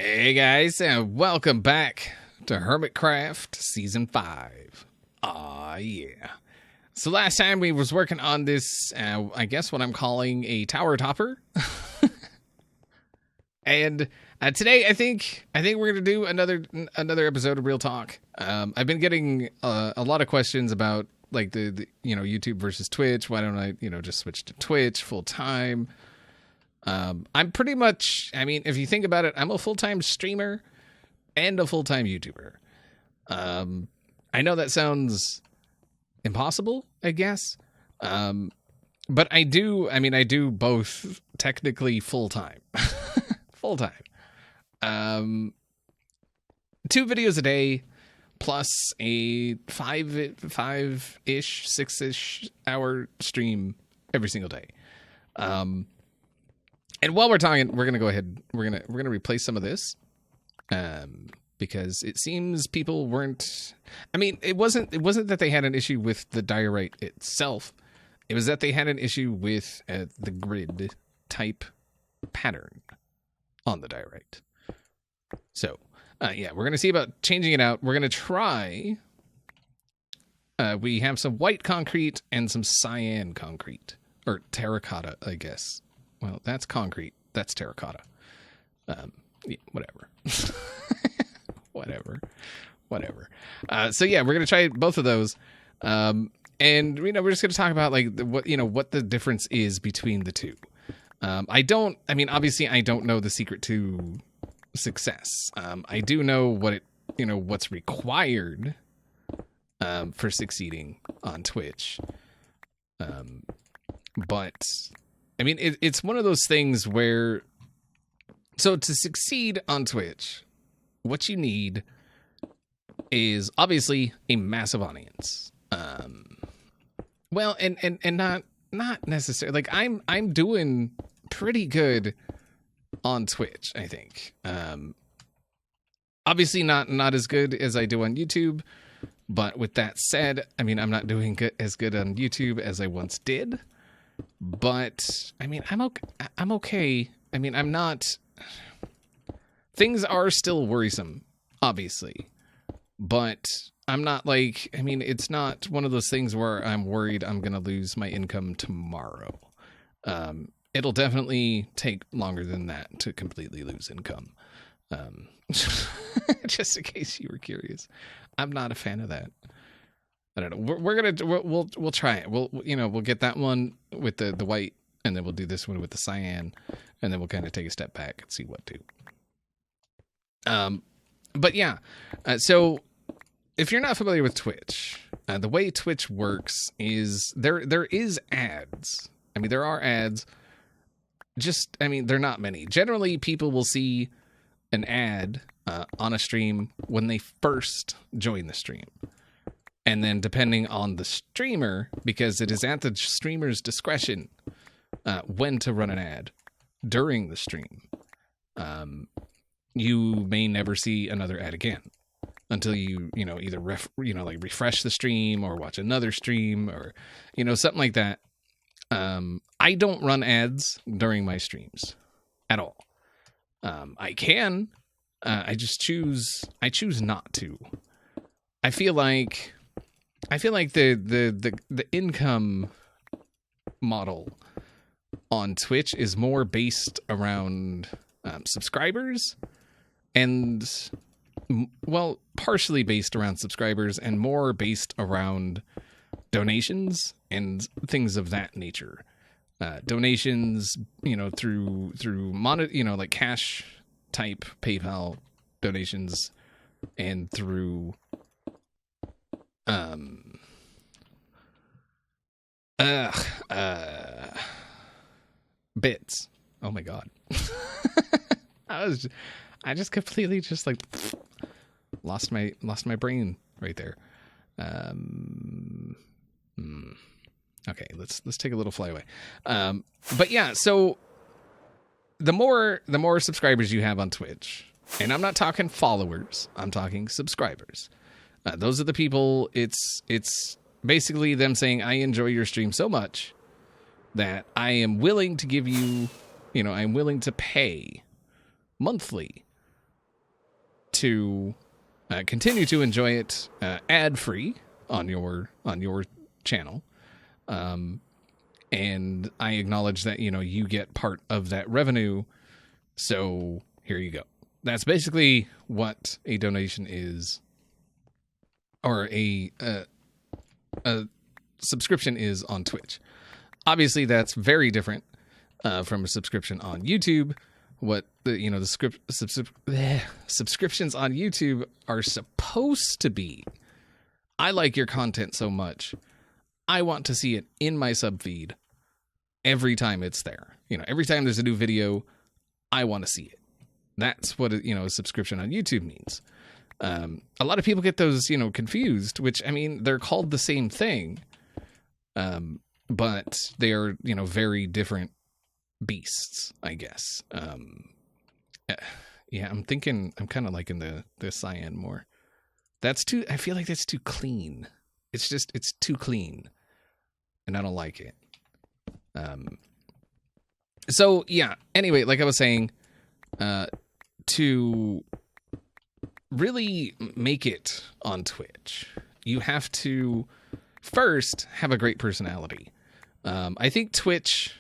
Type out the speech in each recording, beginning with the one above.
Hey guys, and welcome back to HermitCraft Season 5. Aw, yeah. So last time we was working on this, I guess what I'm calling a tower topper. And today I think we're going to do another episode of Real Talk. I've been getting a lot of questions about like the YouTube versus Twitch. Why don't I, just switch to Twitch full time? I'm pretty much, if you think about it, I'm a full-time streamer and a full-time YouTuber. I know that sounds impossible, I guess. But I do both technically full-time. Full-time. 2 videos a day plus a 5-ish, 6-ish hour stream every single day. And while we're talking, we're gonna go ahead. We're gonna replace some of this, because it seems people weren't. It wasn't that they had an issue with the diorite itself. It was that they had an issue with the grid type pattern on the diorite. So, we're gonna see about changing it out. We're gonna try. We have some white concrete and some cyan concrete or terracotta, I guess. Well, that's concrete. That's terracotta. Whatever. Whatever. So yeah, we're gonna try both of those, and we're just gonna talk about like what the difference is between the two. Obviously, I don't know the secret to success. I do know what's required for succeeding on Twitch. But it's one of those things where, so to succeed on Twitch, what you need is obviously a massive audience. Well, and not necessarily, like I'm doing pretty good on Twitch, I think. Obviously not as good as I do on YouTube, but with that said, I'm not doing as good on YouTube as I once did. But I'm okay. I'm not. Things are still worrisome, obviously, but I'm not like. It's not one of those things where I'm worried I'm gonna lose my income tomorrow. It'll definitely take longer than that to completely lose income. Just in case you were curious, I'm not a fan of that. I don't know. We'll try it. We'll get that one with the white, and then we'll do this one with the cyan, and then we'll kind of take a step back and see what to. But yeah. So if you're not familiar with Twitch, the way Twitch works is there is ads. There are ads. Just they're not many. Generally, people will see an ad on a stream when they first join the stream. And then depending on the streamer, because it is at the streamer's discretion when to run an ad during the stream, you may never see another ad again until you either refresh the stream or watch another stream or something like that. I don't run ads during my streams at all. I can. I choose not to. I feel like the income model on Twitch is more based around subscribers and, well, partially based around subscribers and more based around donations and things of that nature. Donations, through like cash type PayPal donations and through bits. Oh my god. I just completely just like lost my brain right there. Okay, let's take a little flyaway. But yeah, so the more subscribers you have on Twitch, and I'm not talking followers, I'm talking subscribers. Those are the people. It's basically them saying, I enjoy your stream so much that I am willing to give you, I'm willing to pay monthly to continue to enjoy it ad free on your channel. And I acknowledge that, you get part of that revenue. So here you go. That's basically what a donation is, or a subscription is on Twitch. Obviously, that's very different from a subscription on YouTube. What the subscriptions on YouTube are supposed to be. I like your content so much, I want to see it in my sub feed every time it's there. Every time there's a new video, I want to see it. That's what a subscription on YouTube means. A lot of people get those confused, which, I mean, they're called the same thing, but they are very different beasts, I guess. Yeah, I'm kind of liking the cyan more. I feel like that's too clean. It's too clean, and I don't like it. So yeah, anyway, like I was saying, to really make it on Twitch, you have to first have a great personality. I think Twitch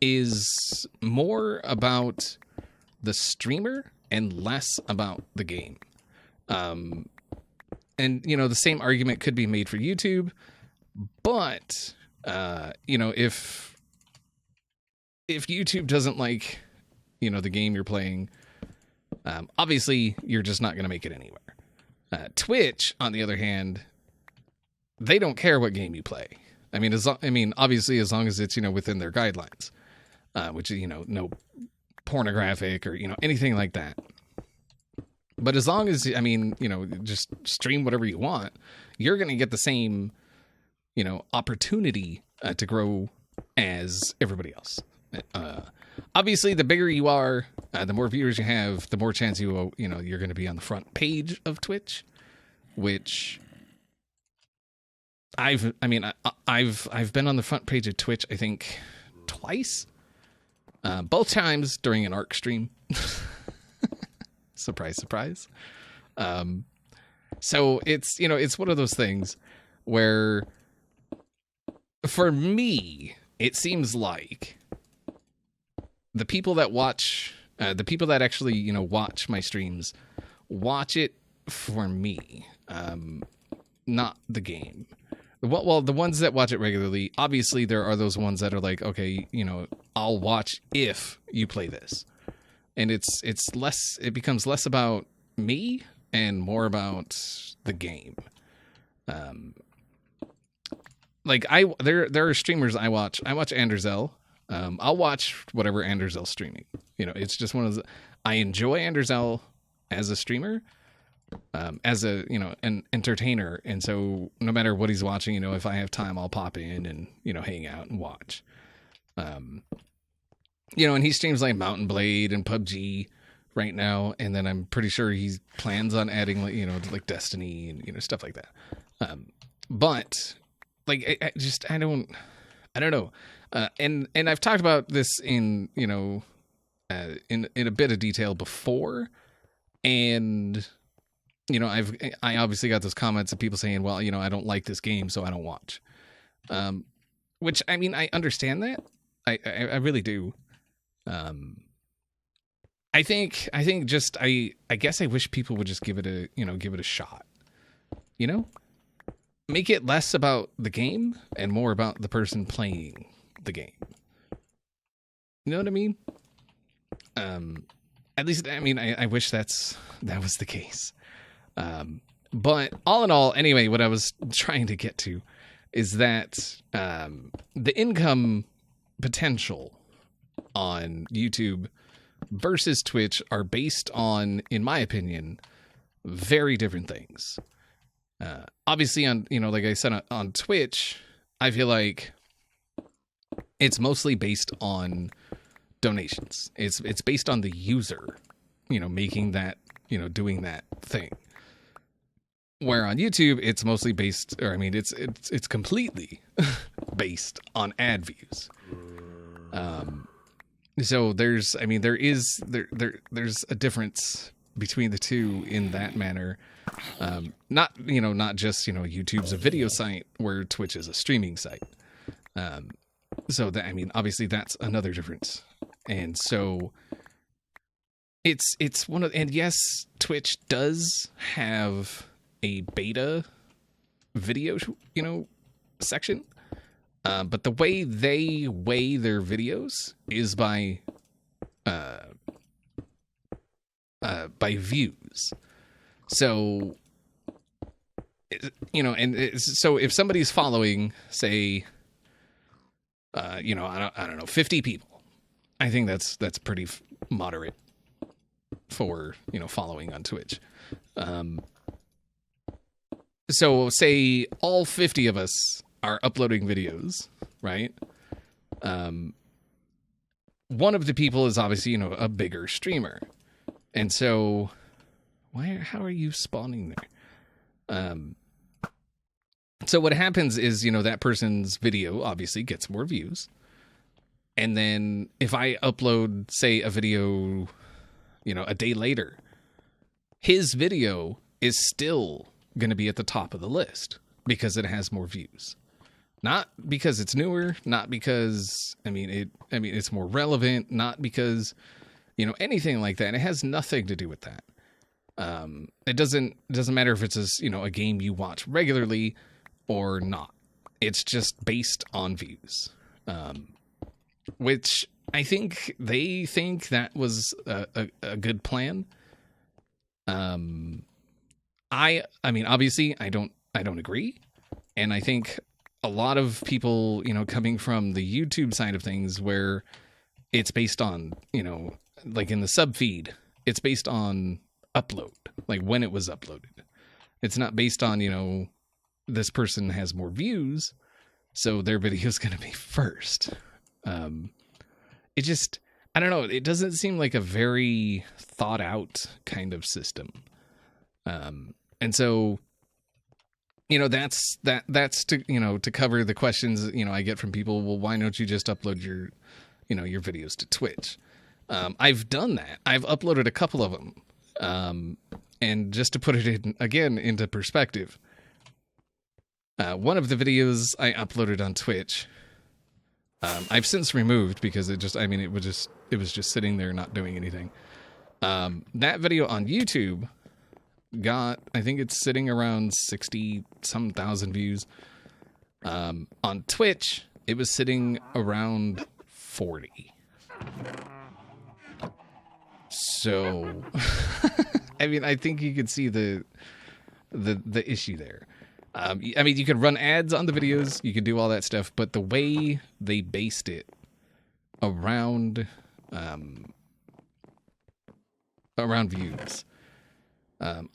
is more about the streamer and less about the game. And the same argument could be made for YouTube, but if YouTube doesn't like the game you're playing, obviously you're just not going to make it anywhere. Twitch, on the other hand, they don't care what game you play. I mean, obviously, as long as it's within their guidelines, which is no pornographic or anything like that. But as long as just stream whatever you want, you're going to get the same opportunity to grow as everybody else. Obviously, the bigger you are, the more viewers you have, the more chance you're going to be on the front page of Twitch, which I've been on the front page of Twitch, I think twice, both times during an ARC stream. Surprise, surprise. So it's one of those things where, for me, it seems like the people that watch, the people that actually, watch my streams, watch it for me, not the game. Well, the ones that watch it regularly, obviously there are those ones that are like, okay, I'll watch if you play this. And it becomes less about me and more about the game. There are streamers I watch. I watch Anderzel. I'll watch whatever Anderzel's streaming. It's just one of the, I enjoy Anderzel as a streamer, as an entertainer. And so no matter what he's watching, if I have time, I'll pop in and, hang out and watch. And he streams like Mountain Blade and PUBG right now. And then I'm pretty sure he plans on adding like Destiny and, stuff like that. But like, I don't know. And I've talked about this in a bit of detail before. And, I obviously got those comments of people saying, well, I don't like this game, so I don't watch. Which, I mean, I understand that. I really do. I think just, I guess I wish people would just give it a shot, make it less about the game and more about the person playing the game. You know what I mean? At least, I mean, I wish that was the case. But all in all, anyway, what I was trying to get to is that, the income potential on YouTube versus Twitch are based on, in my opinion, very different things. Obviously on, like I said, on Twitch, I feel like it's mostly based on donations. It's based on the user, making that, doing that thing. Where on YouTube, it's mostly based, or I mean, it's completely based on ad views. So there's a difference between the two in that manner. Not just, YouTube's a video site where Twitch is a streaming site. So that, I mean, obviously that's another difference. And so it's one of, and yes, Twitch does have a beta video, section. But the way they weigh their videos is by views. So, so if somebody's following, say, I don't know, 50 people, I think that's pretty moderate for, following on Twitch. So say all 50 of us are uploading videos, right? One of the people is obviously, a bigger streamer. And so how are you spawning there? So what happens is, that person's video obviously gets more views. And then if I upload, say, a video, a day later, his video is still going to be at the top of the list because it has more views. Not because it's newer, not because, it's more relevant, not because, anything like that. It has nothing to do with that. It doesn't matter if it's a game you watch regularly or not. It's just based on views. Which I think they think that was a good plan. Obviously I don't agree. And I think a lot of people, coming from the YouTube side of things where it's based on, like in the sub feed, it's based on upload, like when it was uploaded. It's not based on, this person has more views, so their video is going to be first. It just, I don't know. It doesn't seem like a very thought out kind of system. And so, that's to, to cover the questions, I get from people. Well, why don't you just upload your videos to Twitch? I've done that. I've uploaded a couple of them. And just to put it into perspective, one of the videos I uploaded on Twitch, I've since removed because it was just sitting there not doing anything. That video on YouTube got, I think it's sitting around 60-some thousand views. On Twitch, it was sitting around 40. So, I think you could see the issue there. You could run ads on the videos, you could do all that stuff, but the way they based it around views.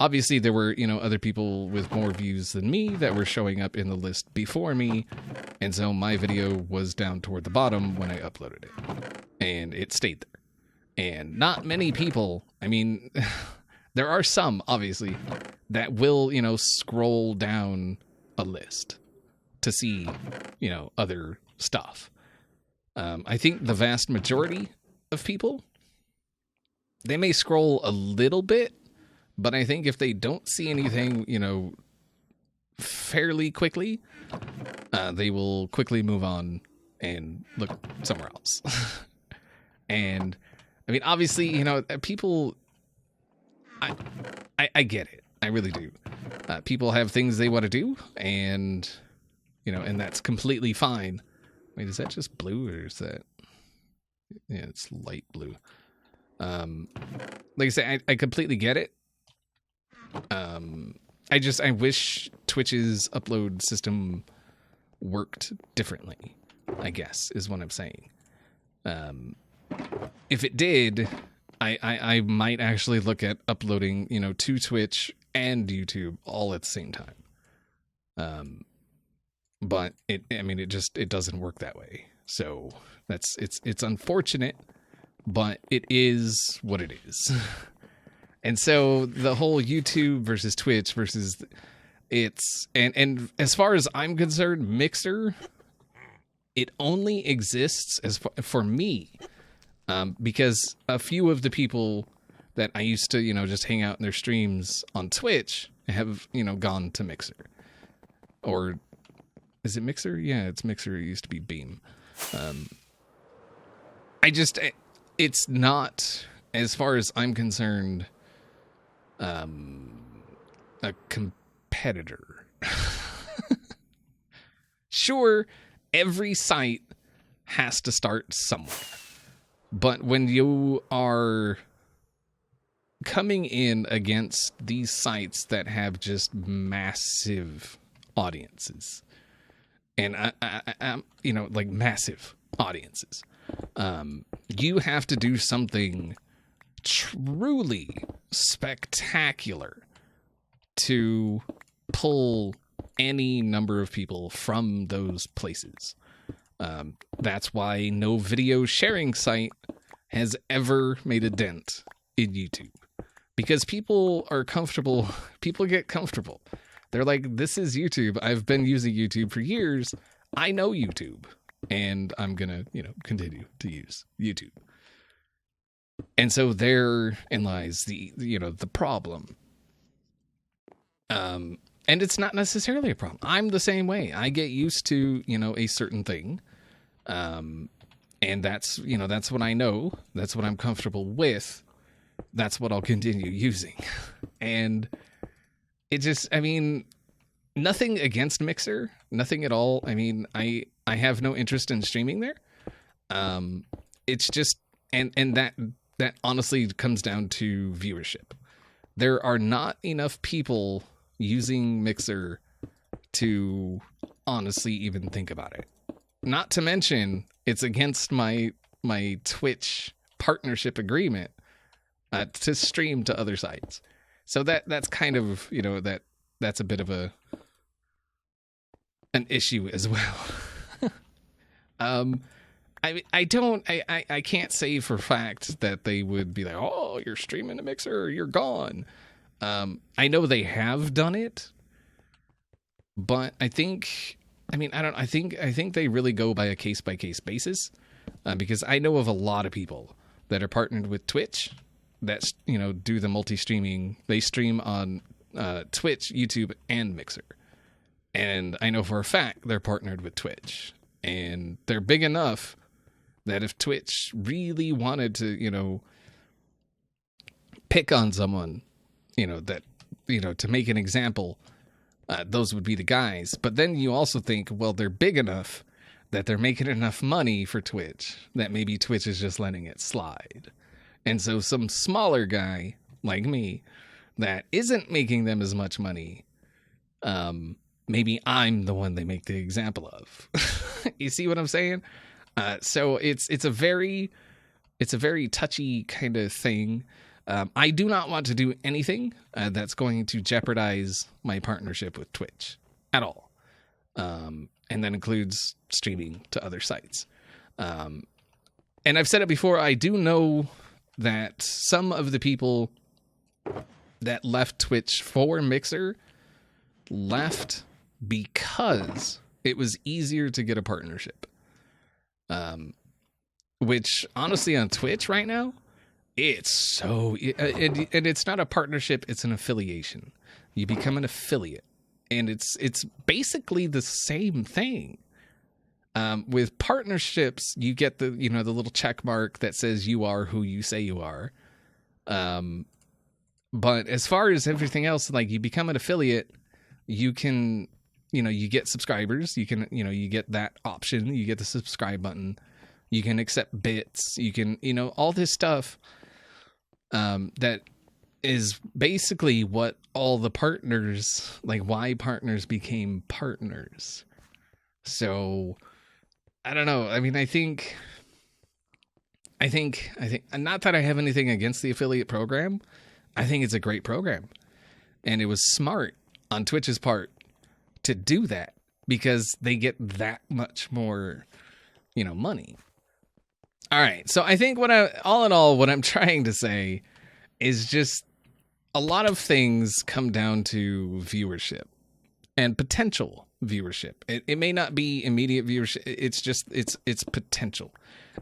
Obviously, there were, other people with more views than me that were showing up in the list before me, and so my video was down toward the bottom when I uploaded it, and it stayed there. And not many people, there are some, obviously, that will, scroll down a list to see, other stuff. I think the vast majority of people, they may scroll a little bit, but I think if they don't see anything, fairly quickly, they will quickly move on and look somewhere else. And, obviously, people, I get it. I really do. People have things they want to do, and, and that's completely fine. Wait, is that just blue, or is that... Yeah, it's light blue. Like I say, I completely get it. I wish Twitch's upload system worked differently, I guess, is what I'm saying. If it did, I might actually look at uploading, to Twitch and YouTube all at the same time. But it doesn't work that way. So it's unfortunate, but it is what it is. And so the whole YouTube versus Twitch versus and as far as I'm concerned, Mixer, it only exists for me, because a few of the people that I used to, just hang out in their streams on Twitch have, gone to Mixer. Or is it Mixer? Yeah, it's Mixer. It used to be Beam. It's not, as far as I'm concerned, a competitor. Sure, every site has to start somewhere. But when you are coming in against these sites that have just massive audiences, and like massive audiences, you have to do something truly spectacular to pull any number of people from those places. That's why no video sharing site has ever made a dent in YouTube. Because people are comfortable. People get comfortable. They're like, this is YouTube. I've been using YouTube for years. I know YouTube. And I'm going to, continue to use YouTube. And so therein lies the problem. And it's not necessarily a problem. I'm the same way. I get used to, a certain thing. And that's what I know. That's what I'm comfortable with. That's what I'll continue using. And it just, nothing against Mixer, nothing at all. I have no interest in streaming there. It's just, and that honestly comes down to viewership. There are not enough people using Mixer to honestly even think about it. Not to mention, it's against my Twitch partnership agreement to stream to other sites. So that's kind of, that's a bit of an issue as well. I can't say for fact that they would be like, oh, you're streaming a Mixer, you're gone. I know they have done it, but I think they really go by a case by case basis, because I know of a lot of people that are partnered with Twitch that, do the multi-streaming. They stream on Twitch, YouTube, and Mixer. And I know for a fact they're partnered with Twitch. And they're big enough that if Twitch really wanted to, pick on someone, to make an example, those would be the guys. But then you also think, well, they're big enough that they're making enough money for Twitch that maybe Twitch is just letting it slide. And so some smaller guy like me that isn't making them as much money, maybe I'm the one they make the example of. You see what I'm saying? So it's a very touchy kind of thing. I do not want to do anything that's going to jeopardize my partnership with Twitch at all. And that includes streaming to other sites. And I've said it before, I do know that some of the people that left Twitch for Mixer left because it was easier to get a partnership. Which honestly on Twitch right now, it's so, and it's not a partnership, it's an affiliation. You become an affiliate, and it's basically the same thing. With partnerships, you get the the little check mark that says you are who you say you are. But as far as everything else, like, you become an affiliate, you can, you get subscribers, you can, you get that option, you get the subscribe button, you can accept bits, you can, all this stuff. That is basically what all the partners, like why partners became partners. So I don't know. I think not that I have anything against the affiliate program. I think it's a great program, and it was smart on Twitch's part to do that because they get that much more, money. All right. So I think all in all, what I'm trying to say is just a lot of things come down to viewership and potential viewership. It may not be immediate viewership. It's just it's potential.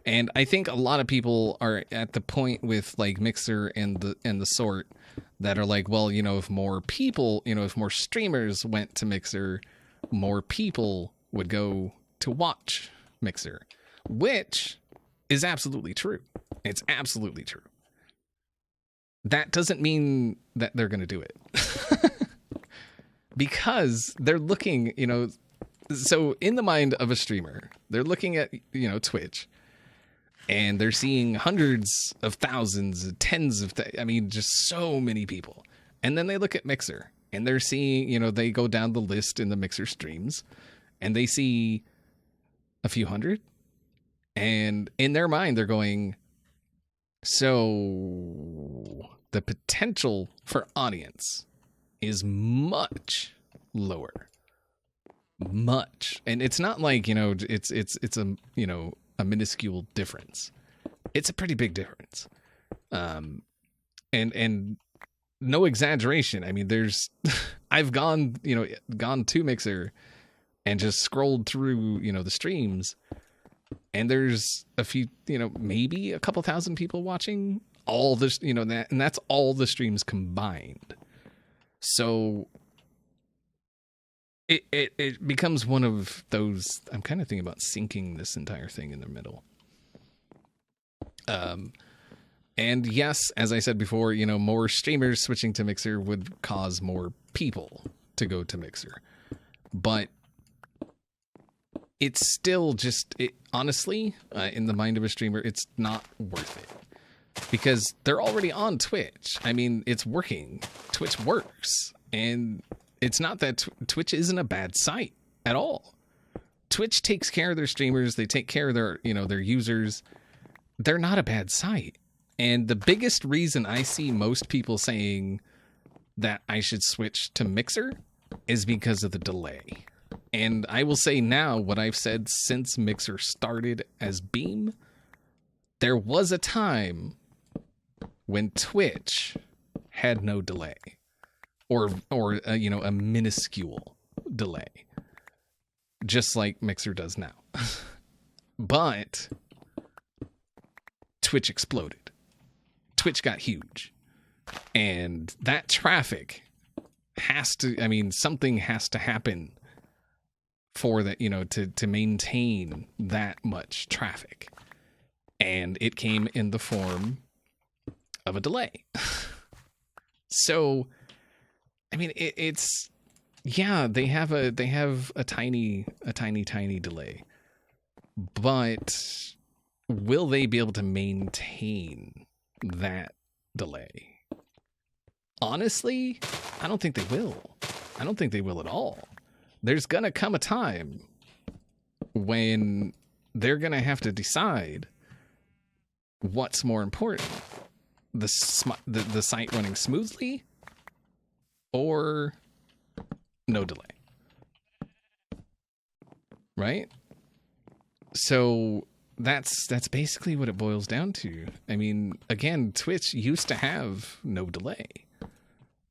And I think a lot of people are at the point with like Mixer and the sort that are like, well, you know, if more people, you know, if more streamers went to Mixer, more people would go to watch Mixer, which is absolutely true. It's absolutely true. That doesn't mean that they're going to do it. Because they're looking, you know, so in the mind of a streamer, they're looking at, you know, Twitch, and they're seeing hundreds of thousands, tens of, I mean, just so many people. And then they look at Mixer, and they're seeing, you know, they go down the list in the Mixer streams, and they see a few hundred. And in their mind, they're going, so the potential for audience is much lower. Much. And it's not like, you know, it's a, you know, a minuscule difference. It's a pretty big difference. And no exaggeration. I mean, there's I've gone to Mixer and just scrolled through, you know, the streams, and there's a few, you know, maybe a couple thousand people watching all this, you know, and that's all the streams combined. So it becomes one of those. I'm kind of thinking about sinking this entire thing in the middle. And yes, as I said before, you know, more streamers switching to Mixer would cause more people to go to Mixer. But it's still just, honestly, in the mind of a streamer, it's not worth it. Because they're already on Twitch. I mean, it's working. Twitch works. And it's not that Twitch isn't a bad site at all. Twitch takes care of their streamers. They take care of their, you know, their users. They're not a bad site. And the biggest reason I see most people saying that I should switch to Mixer is because of the delay. And I will say now what I've said since Mixer started as Beam. There was a time when Twitch had no delay, or you know, a minuscule delay, just like Mixer does now. But Twitch exploded. Twitch got huge, and that traffic has to, I mean, something has to happen for that, you know, to maintain that much traffic. And it came in the form of a delay. So, I mean, it's, yeah, they have a tiny delay, but will they be able to maintain that delay? Honestly, I don't think they will. I don't think they will at all. There's gonna come a time when they're gonna have to decide what's more important, the site running smoothly or no delay, right? So that's basically what it boils down to. I mean, again, Twitch used to have no delay,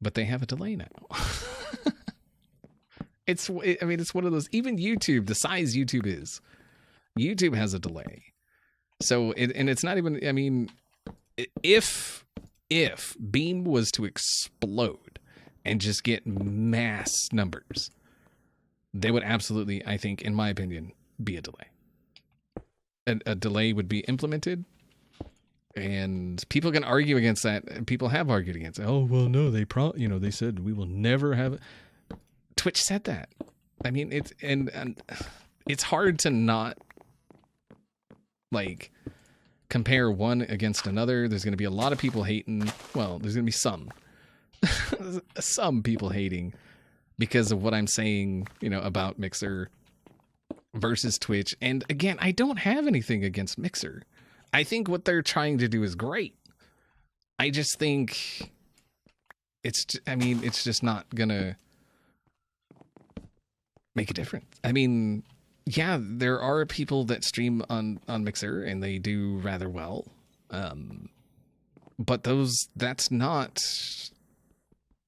but they have a delay now. It's one of those, even YouTube, the size YouTube is, YouTube has a delay. So it's not even, I mean, if Beam was to explode and just get mass numbers, they would absolutely, I think, in my opinion, be a delay. A delay would be implemented, and people can argue against that, and people have argued against it. Oh, well, no, they said we will never have it. Twitch said that. I mean, it's and it's hard to not like compare one against another. There's going to be a lot of people hating. Well, there's going to be some people hating because of what I'm saying, you know, about Mixer versus Twitch. And again, I don't have anything against Mixer. I think what they're trying to do is great. I just think it's just not going to make a difference. I mean, yeah, there are people that stream on Mixer and they do rather well. But that's not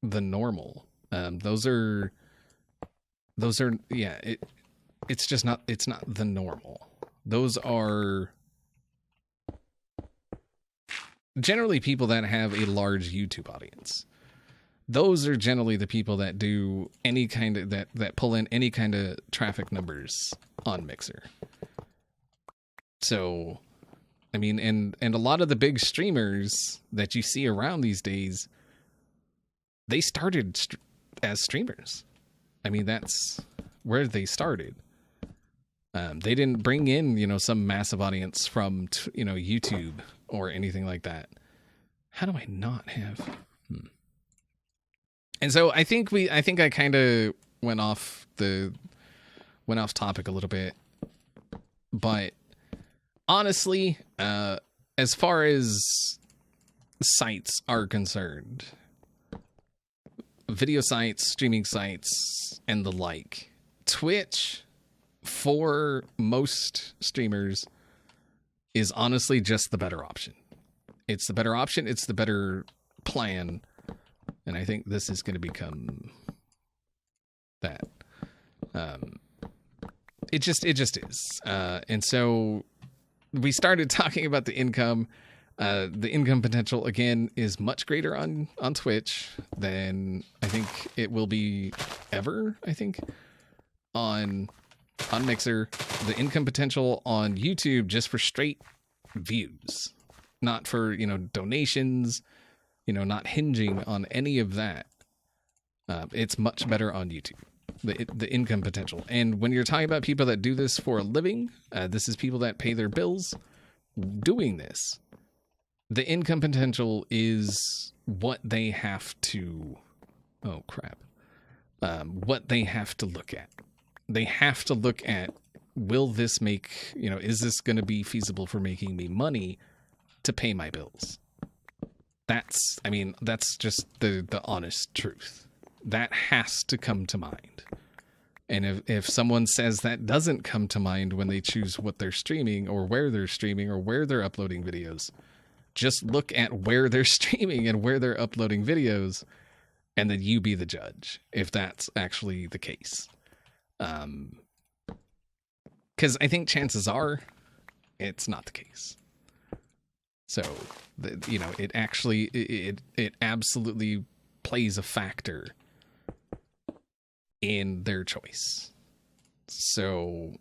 the normal. Those are those are, yeah, it's just not, it's not the normal. Those are generally people that have a large YouTube audience. Those are generally the people that do any kind of, that pull in any kind of traffic numbers on Mixer. So, I mean, and a lot of the big streamers that you see around these days, they started as streamers. I mean, that's where they started. They didn't bring in, you know, some massive audience from, you know, YouTube or anything like that. How do I not have? And so I think I kind of went off topic a little bit, but honestly, as far as sites are concerned, video sites, streaming sites, and the like, Twitch for most streamers is honestly just the better option. It's the better option. It's the better plan. And I think this is going to become that. It just is. And so we started talking about the income. The income potential, again, is much greater on Twitch than I think it will be ever, I think, on Mixer. The income potential on YouTube just for straight views, not for, you know, donations, you know, not hinging on any of that. It's much better on YouTube, the income potential. And when you're talking about people that do this for a living, this is people that pay their bills doing this. The income potential is what they have to, what they have to look at. They have to look at, will this make, you know, is this going to be feasible for making me money to pay my bills? That's just the honest truth. That has to come to mind. And if someone says that doesn't come to mind when they choose what they're streaming or where they're uploading videos, just look at where they're streaming and where they're uploading videos, and then you be the judge if that's actually the case. Because I think chances are it's not the case. So, you know, it actually, it absolutely plays a factor in their choice. So,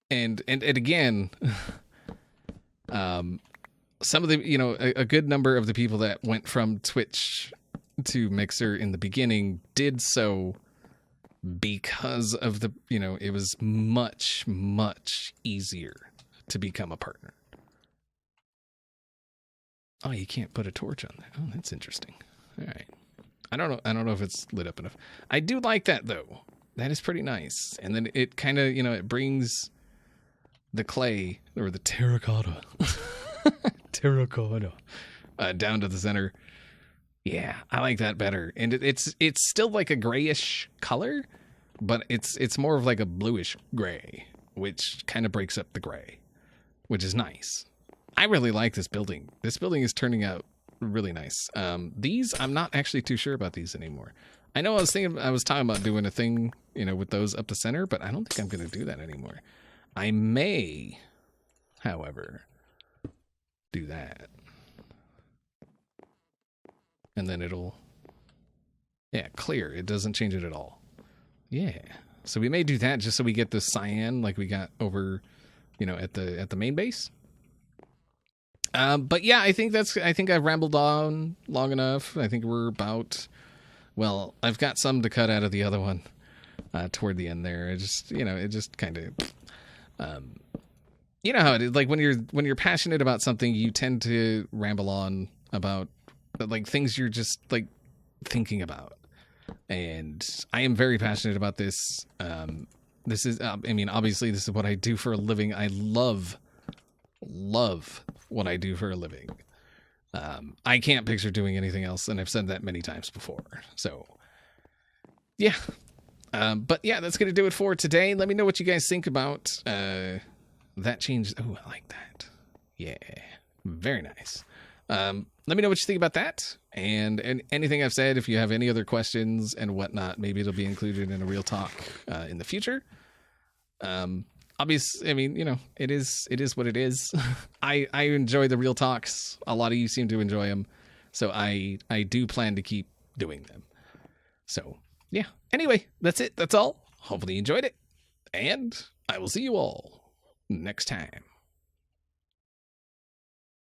and again, some of the, you know, a good number of the people that went from Twitch to Mixer in the beginning did so because of the, you know, it was much, much easier to become a partner. Oh, you can't put a torch on that. Oh, that's interesting. All right. I don't know if it's lit up enough. I do like that, though. That is pretty nice. And then it kind of, you know, it brings the clay or the terracotta down to the center. Yeah, I like that better. And it's still like a grayish color, but it's more of like a bluish gray, which kind of breaks up the gray, which is nice. I really like this building. This building is turning out really nice. These, I'm not actually too sure about these anymore. I know I was talking about doing a thing, you know, with those up the center, but I don't think I'm going to do that anymore. I may, however, do that. And then it'll, yeah, clear. It doesn't change it at all. Yeah. So we may do that just so we get the cyan like we got over, you know, at the main base. But yeah, I think I've rambled on long enough. I think we're about, well, I've got some to cut out of the other one, toward the end there. It just, you know, it just kind of, you know how it is. Like when you're passionate about something, you tend to ramble on about like things you're just like thinking about. And I am very passionate about this. This is, I mean, obviously this is what I do for a living. I love what I do for a living. I can't picture doing anything else, and I've said that many times before. So, yeah. But yeah, that's going to do it for today. Let me know what you guys think about that change. Oh, I like that. Yeah, very nice. Let me know what you think about that, and anything I've said. If you have any other questions and whatnot, maybe it'll be included in a real talk in the future. Obviously, I mean, it is what it is. I enjoy the real talks. A lot of you seem to enjoy them, so I do plan to keep doing them. So yeah. Anyway, that's it. That's all. Hopefully you enjoyed it, and I will see you all next time.